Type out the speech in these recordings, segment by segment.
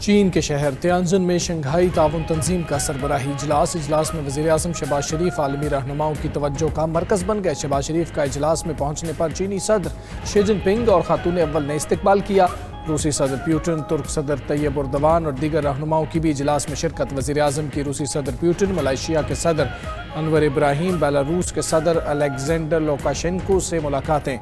چین کے شہر تیانجن میں شنگھائی تعاون تنظیم کا سربراہی اجلاس میں وزیر اعظم شہباز شریف عالمی رہنماؤں کی توجہ کا مرکز بن گئے۔ شہباز شریف کا اجلاس میں پہنچنے پر چینی صدر شی جن پنگ اور خاتون اول نے استقبال کیا۔ روسی صدر پیوٹن، ترک صدر طیب اردوان اور دیگر رہنماؤں کی بھی اجلاس میں شرکت۔ وزیر اعظم کی روسی صدر پیوٹن، ملائیشیا کے صدر انور ابراہیم، بیلاروس کے صدر الیگزینڈر لوکاشینکو سے ملاقاتیں۔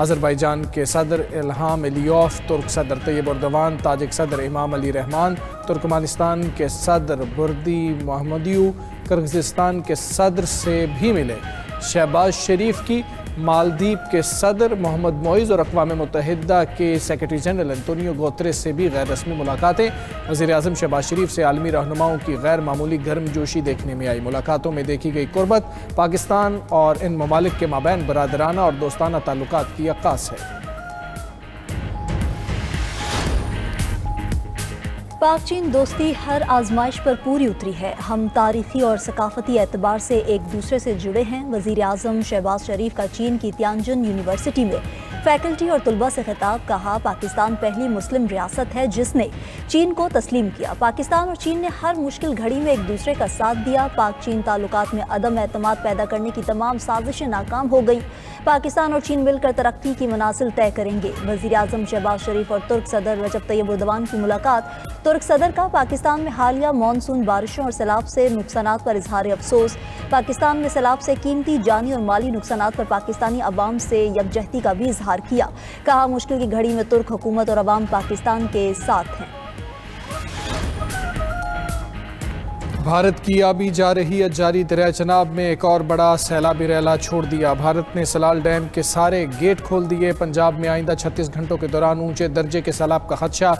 آذربائیجان کے صدر الہام علیوف، ترک صدر طیب اردوان، تاجک صدر امام علی رحمان، ترکمانستان کے صدر بردی محمدیو، کرغزستان کے صدر سے بھی ملے۔ شہباز شریف کی مالدیپ کے صدر محمد معیز اور اقوام متحدہ کے سیکرٹری جنرل انتونیو گوتریس سے بھی غیر رسمی ملاقاتیں۔ وزیر اعظم شہباز شریف سے عالمی رہنماؤں کی غیر معمولی گرم جوشی دیکھنے میں آئی۔ ملاقاتوں میں دیکھی گئی قربت پاکستان اور ان ممالک کے مابین برادرانہ اور دوستانہ تعلقات کی عکاس ہے۔ پاک چین دوستی ہر آزمائش پر پوری اتری ہے۔ ہم تاریخی اور ثقافتی اعتبار سے ایک دوسرے سے جڑے ہیں۔ وزیر اعظم شہباز شریف کا چین کی تیانجن یونیورسٹی میں فیکلٹی اور طلباء سے خطاب۔ کہا، پاکستان پہلی مسلم ریاست ہے جس نے چین کو تسلیم کیا۔ پاکستان اور چین نے ہر مشکل گھڑی میں ایک دوسرے کا ساتھ دیا۔ پاک چین تعلقات میں عدم اعتماد پیدا کرنے کی تمام سازشیں ناکام ہو گئیں۔ پاکستان اور چین مل کر ترقی کی منازل طے کریں گے۔ وزیر اعظم شہباز شریف اور ترک صدر رجب طیب اردوان کی ملاقات۔ ترک صدر کا پاکستان میں حالیہ مانسون بارشوں اور سیلاب سے نقصانات پر اظہار افسوس۔ پاکستان میں سیلاب سے قیمتی جانی اور مالی نقصانات پر پاکستانی عوام سے یکجہتی کا بھی اظہار کیا۔ کہا، مشکل کی گھڑی میں ترک حکومت اور عوام پاکستان کے ساتھ ہیں۔ بھارت کی آبی جارحیت جاری۔ دریائے چناب میں ایک اور بڑا سیلابی ریلا چھوڑ دیا۔ بھارت نے سلال ڈیم کے سارے گیٹ کھول دیے۔ پنجاب میں آئندہ 36 گھنٹوں کے دوران اونچے درجے کے سیلاب کا خدشہ۔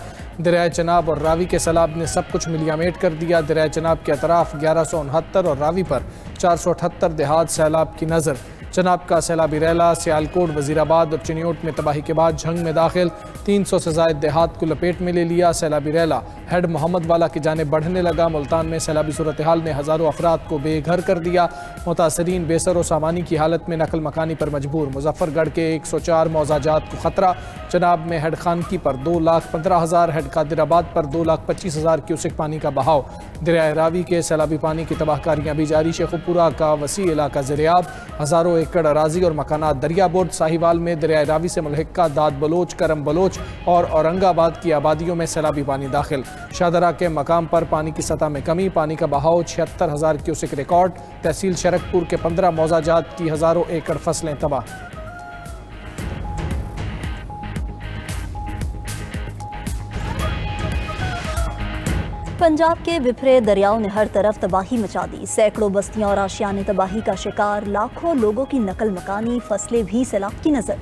دریائے چناب اور راوی کے سیلاب نے سب کچھ ملیامیٹ کر دیا۔ دریائے چناب کے اطراف 1169 اور راوی پر 478 دہات سیلاب کی نظر۔ چناب کا سیلابی ریلا سیالکوٹ، وزیر آباد اور چنیوٹ میں تباہی کے بعد جھنگ میں داخل، 300 سے زائد دیہات کو لپیٹ میں لے لیا۔ سیلابی ریلا ہیڈ محمد والا کی جانب بڑھنے لگا۔ ملتان میں سیلابی صورتحال نے ہزاروں افراد کو بے گھر کر دیا۔ متاثرین بے سر و سامانی کی حالت میں نقل مکانی پر مجبور۔ مظفر گڑھ کے 104 موضع جات کو خطرہ۔ چناب میں ہیڈ خانکی پر 2,15,000، ہیڈ قادر آباد پر 2,25,000 کیوسک پانی کا بہاؤ۔ دریائے راوی کے سیلابی پانی کی تباہ کاریاں بھی جاری۔ شیخ پورہ کا وسیع علاقہ زیرآب، ہزاروں ایکڑ اراضی اور مکانات دریا برد۔ ساہیوال میں دریائے راوی سے ملحقہ داد بلوچ، کرم بلوچ اور اورنگ آباد کی آبادیوں میں سیلابی پانی داخل۔ شاہدرہ کے مقام پر پانی کی سطح میں کمی، پانی کا بہاؤ 76,000 کیوسک ریکارڈ۔ تحصیل شرکپور کے 15 موضع جات کی ہزاروں ایکڑ فصلیں تباہ۔ پنجاب کے بپھرے دریاؤں نے ہر طرف تباہی مچا دی۔ سینکڑوں بستیاں اور آشیانے تباہی کا شکار، لاکھوں لوگوں کی نقل مکانی، فصلیں بھی سیلاب کی نظر۔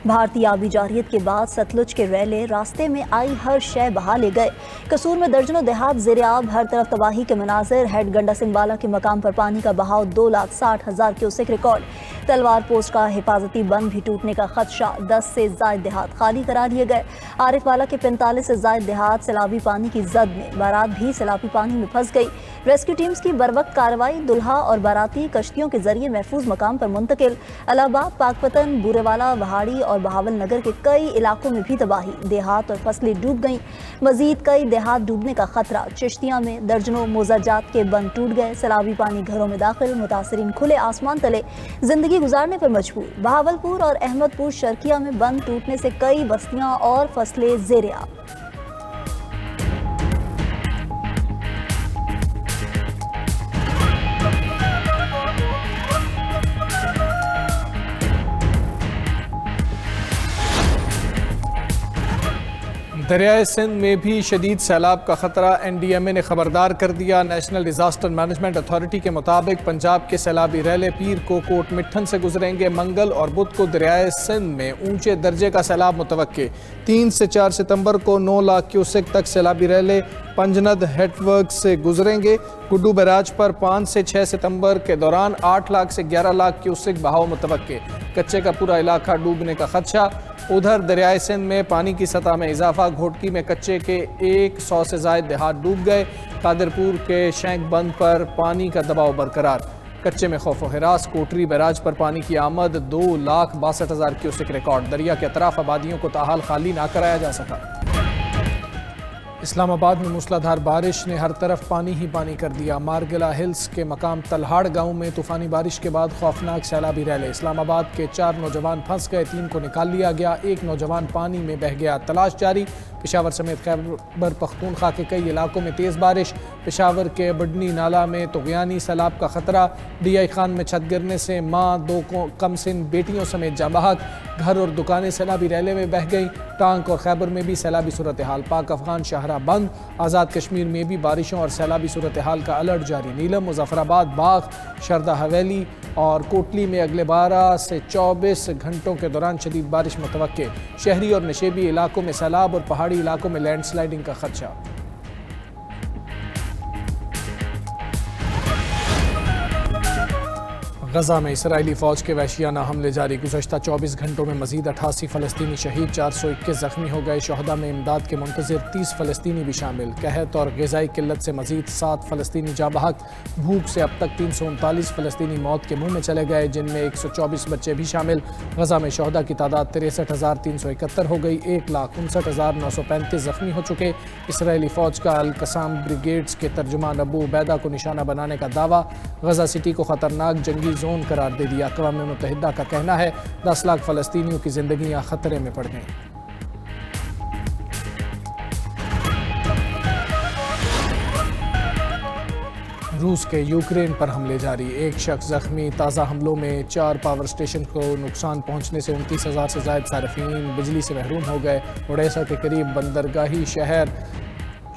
بھارتی آبی جارحیت کے بعد ستلج کے ریلے راستے میں آئی ہر شے بہا لے گئے۔ قصور میں درجنوں دیہات زیرآب، ہر طرف تباہی کے مناظر۔ ہیڈ گنڈا سنگھ بالا کے مقام پر پانی کا بہاؤ 2,60,000 کیوسک ریکارڈ۔ تلوار پوسٹ کا حفاظتی بند بھی ٹوٹنے کا خدشہ، 10 سے زائد دیہات خالی کرا لیے گئے۔ عارف والا کے 45 سے زائد دیہات سیلابی پانی کی زد میں، بارات بھی سیلابی پانی میں پھنس گئی۔ ریسکیو ٹیمز کی بروقت کارروائی، دلہا اور باراتی کشتیوں کے ذریعے محفوظ مقام پر منتقل۔ الہ آباد، پاک پتن، بورے والا، وہاڑی اور بہاول نگر کے کئی علاقوں میں بھی تباہی، دیہات اور فصلیں ڈوب گئیں۔ مزید کئی دیہات ڈوبنے کا خطرہ۔ چشتیاں میں درجنوں موضع جات کے بند ٹوٹ گئے۔ سیلابی پانی گھروں میں داخل، متاثرین کھلے آسمان تلے زندگی گزارنے پر مجبور۔ بہاولپور اور احمد پور شرقیہ میں بند ٹوٹنے سے کئی بستیاں اور فصلیں زیرآب۔ دریائے سندھ میں بھی شدید سیلاب کا خطرہ، این ڈی ایم اے نے خبردار کر دیا۔ نیشنل ڈیزاسٹر مینجمنٹ اتھارٹی کے مطابق پنجاب کے سیلابی ریلے پیر کو کوٹ مٹھن سے گزریں گے۔ منگل اور بدھ کو دریائے سندھ میں اونچے درجے کا سیلاب متوقع۔ 3 سے 4 ستمبر کو 9 لاکھ کیوسک تک سیلابی ریلے پنجند ہیڈ ورک سے گزریں گے۔ گڈو بیراج پر 5 سے 6 ستمبر کے دوران 8 لاکھ سے 11 لاکھ کیوسک بہاؤ متوقع۔ کچے کا پورا علاقہ ڈوبنے کا خدشہ۔ ادھر دریائے سندھ میں پانی کی سطح میں اضافہ، گھوٹکی میں کچے کے 100 سے زائد دیہات ڈوب گئے۔ قادرپور کے شینک بند پر پانی کا دباؤ برقرار۔ کچے میں خوف و ہراس، کوٹری بیراج پر پانی کی آمد 2,62,000 کیوسک ریکارڈ۔ دریا کے اطراف آبادیوں کو تاحال خالی نہ کرایا جا سکا۔ اسلام آباد میں موسلادھار بارش نے ہر طرف پانی ہی پانی کر دیا۔ مارگلا ہلز کے مقام تلہاڑ گاؤں میں طوفانی بارش کے بعد خوفناک سیلابی ریلے۔ اسلام آباد کے 4 نوجوان پھنس گئے، 3 کو نکال لیا گیا، 1 نوجوان پانی میں بہہ گیا، تلاش جاری۔ پشاور سمیت خیبر پختونخوا کے کئی علاقوں میں تیز بارش۔ پشاور کے بڈنی نالہ میں طغیانی سیلاب کا خطرہ۔ ڈی آئی خان میں چھت گرنے سے ماں، 2 کم سن بیٹیوں سمیت جاں بحق۔ گھر اور دکانیں سیلابی ریلے میں بہہ گئیں۔ ٹانک اور خیبر میں بھی سیلابی صورتحال۔ پاک افغان شاہراہ بند۔ آزاد کشمیر میں بھی بارشوں اور سیلابی صورتحال کا الرٹ جاری۔ نیلم، مظفر آباد، باغ، شردہ حویلی اور کوٹلی میں اگلے 12 سے 24 گھنٹوں کے دوران شدید بارش متوقع۔ شہری اور نشیبی علاقوں میں سیلاب اور پہاڑی علاقوں میں لینڈ سلائیڈنگ کا خدشہ۔ غزہ میں اسرائیلی فوج کے وحشیانہ حملے جاری۔ گزشتہ 24 گھنٹوں میں مزید 88 فلسطینی شہید، 421 زخمی ہو گئے۔ شہداء میں امداد کے منتظر 30 فلسطینی بھی شامل۔ قحط اور غذائی قلت سے مزید 7 فلسطینی جاں بحق۔ بھوک سے اب تک 339 فلسطینی موت کے منہ میں چلے گئے، جن میں 124 بچے بھی شامل۔ غزہ میں شہداء کی تعداد 63,371 ہو گئی، 1,59,935 زخمی ہو چکے۔ اسرائیلی فوج کا القسام بریگیڈز کے ترجمان ابو عبیدہ کو نشانہ بنانے کا دعویٰ۔ غزہ سٹی کو خطرناک جنگی زون قرار دے دیا۔ اقوام متحدہ کا کہنا ہے 10 لاکھ فلسطینیوں کی زندگیاں خطرے میں پڑ گئیں۔ روس کے یوکرین پر حملے جاری، 1 شخص زخمی۔ تازہ حملوں میں 4 پاور سٹیشن کو نقصان پہنچنے سے 29,000 سے زائد صارفین بجلی سے محروم ہو گئے۔ اوڈیسا کے قریب بندرگاہی شہر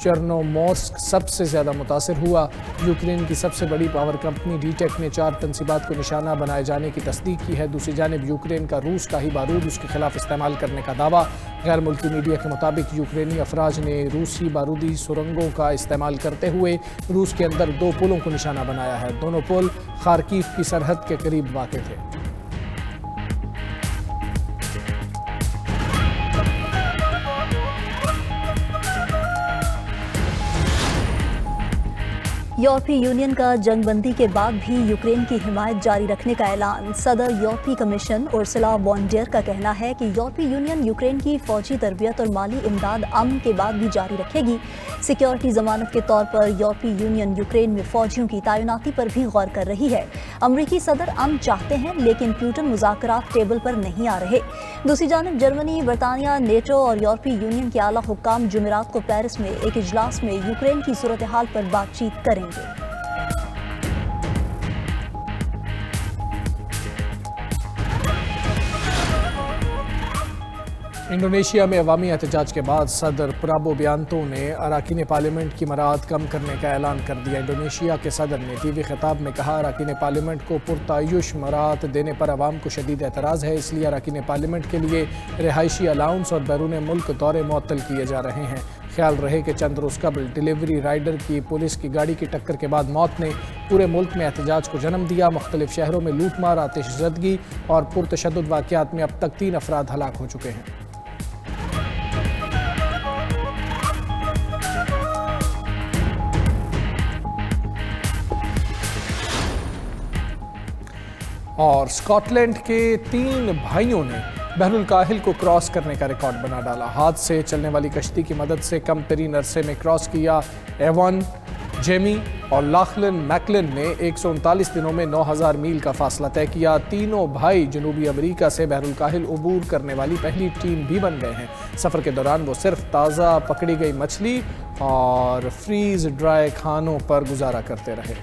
چرنومورسک سب سے زیادہ متاثر ہوا۔ یوکرین کی سب سے بڑی پاور کمپنی ڈی ٹیک نے 4 تنصیبات کو نشانہ بنائے جانے کی تصدیق کی ہے۔ دوسری جانب یوکرین کا روس کا ہی بارود اس کے خلاف استعمال کرنے کا دعویٰ۔ غیر ملکی میڈیا کے مطابق یوکرینی افواج نے روسی بارودی سرنگوں کا استعمال کرتے ہوئے روس کے اندر 2 پلوں کو نشانہ بنایا ہے۔ دونوں پل خارکیف کی سرحد کے قریب واقع تھے۔ یورپی یونین کا جنگ بندی کے بعد بھی یوکرین کی حمایت جاری رکھنے کا اعلان۔ صدر یورپی کمیشن ارسلا وان ڈیر کا کہنا ہے کہ یورپی یونین یوکرین کی فوجی تربیت اور مالی امداد امن کے بعد بھی جاری رکھے گی۔ سیکیورٹی ضمانت کے طور پر یورپی یونین یوکرین میں فوجیوں کی تعیناتی پر بھی غور کر رہی ہے۔ امریکی صدر امن چاہتے ہیں لیکن پیوٹن مذاکرات ٹیبل پر نہیں آ رہے۔ دوسری جانب جرمنی، برطانیہ، نیٹو اور یورپی یونین کے اعلیٰ حکام جمعرات کو پیرس میں ایک اجلاس میں یوکرین کی صورتحال پر بات چیت کریں گے۔ انڈونیشیا میں عوامی احتجاج کے بعد صدر پرابو بیانتو نے اراکین پارلیمنٹ کی مراعات کم کرنے کا اعلان کر دیا۔ انڈونیشیا کے صدر نے ٹی وی خطاب میں کہا اراکین پارلیمنٹ کو پرتعیش مراعات دینے پر عوام کو شدید اعتراض ہے، اس لیے اراکین پارلیمنٹ کے لیے رہائشی الاؤنس اور بیرون ملک دورے معطل کیے جا رہے ہیں۔ خیال رہے کہ چند روز قبل ڈیلیوری رائڈر کی پولیس کی گاڑی کی ٹکر کے بعد موت نے پورے ملک میں احتجاج کو جنم دیا۔ مختلف شہروں میں لوٹ مار، آتش زدگی اور پرتشدد واقعات میں اب تک 3 افراد ہلاک ہو چکے ہیں۔ اور اسکاٹ لینڈ کے 3 بھائیوں نے بحر الکاہل کو کراس کرنے کا ریکارڈ بنا ڈالا۔ ہاتھ سے چلنے والی کشتی کی مدد سے کم ترین عرصے میں کراس کیا۔ ایوان، جیمی اور لاخلن میکلن نے 139 دنوں میں 9,000 میل کا فاصلہ طے کیا۔ تینوں بھائی جنوبی امریکہ سے بحر الکاہل عبور کرنے والی پہلی ٹیم بھی بن گئے ہیں۔ سفر کے دوران وہ صرف تازہ پکڑی گئی مچھلی اور فریز ڈرائی کھانوں پر گزارا کرتے رہے۔